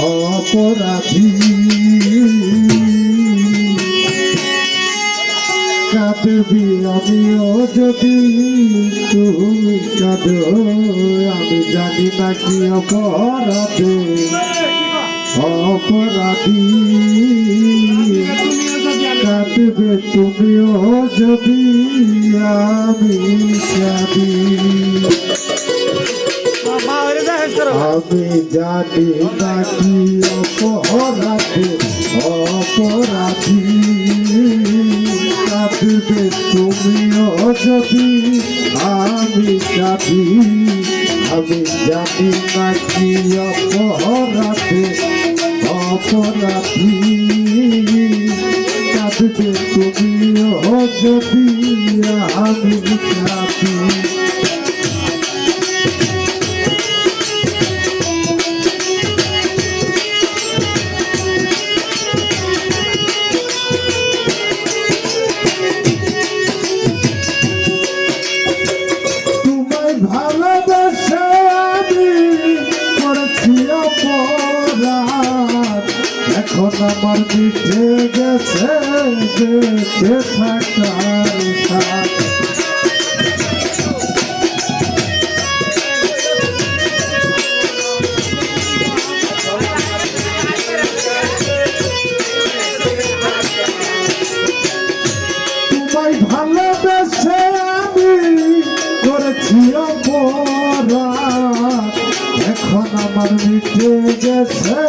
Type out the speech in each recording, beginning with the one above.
অপরাধী কাঁদবি আমিও যদি তুই কাঁদো আমি জানি না কি অপরাধে অপরাধী কাঁদবে তুমিও যদি আমি কাঁদি আমি জানি না কি অপরাধে অপরাধী কাঁদবে তুমিও যদি আমি কাঁদি আমি জানি না কি অপরাধে অপরাধী কাঁদবে তুমিও যদি আমি কাঁদি ভালোবাসা আমি করেছি অপরাধ এখন আমার মিটে গেছে বেঁচে থাকার সাথ তোমায় ভালোবেসে আমি করেছি অপরাধ এখন আমার মিটে গেছে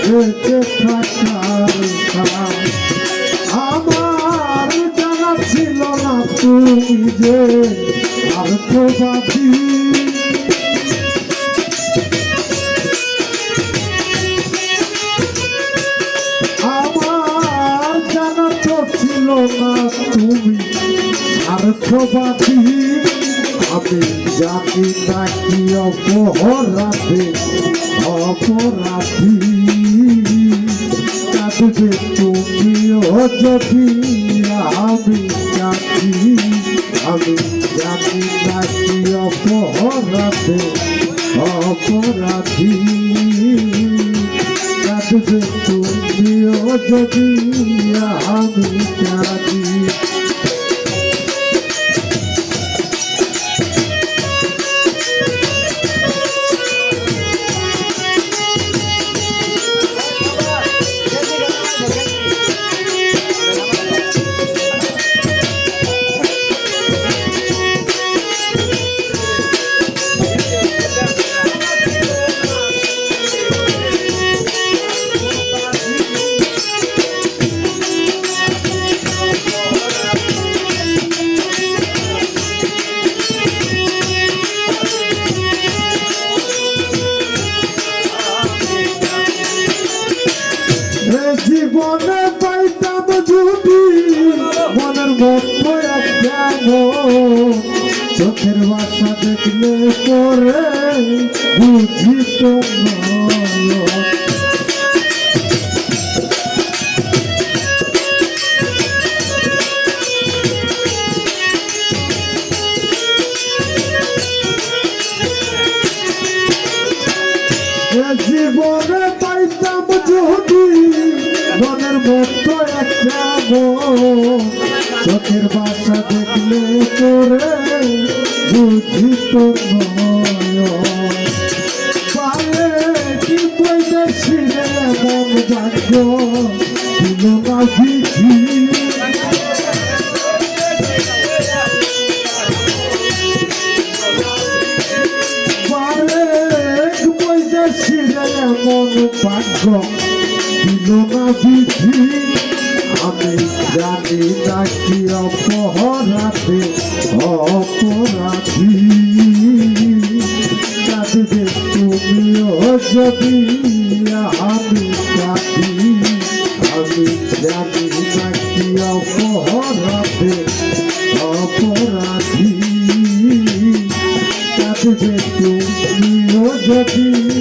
বেঁচে থাকার সাথ আমার জানা ছিল না তুমি যে আর্থবাদী আমার জানা তো ছিল না তুমি আর্থবাদী আমি জানি না কি অপরাধে অপরাধী কাঁদবে তুমিও যদি আমি কাঁদি আমি জানি না কি অপরাধে অপরাধী কাঁদবে তুমিও যদি আমি কাঁদি জীবনে পাইতাম যদি মনের মতো একটা চোখের বাসা দেখলে করে বুঝিত জীবনে পাইতাম যদি মনের মতো একটা চোখের বাসা দেখলে করে বুঝিত পারে কি বৈদেশিরে মন ভাগ্য দিল না বিধি পারে বৈদেশিরে মন ভাগ্য দিল না বিধি আমি জানি না কি অপরাধে অপরাধী কাঁদবে তুমিও যদি আমি কাঁদি আমি জানি না কি অপরাধে অপরাধী কাঁদবে তুমিও যদি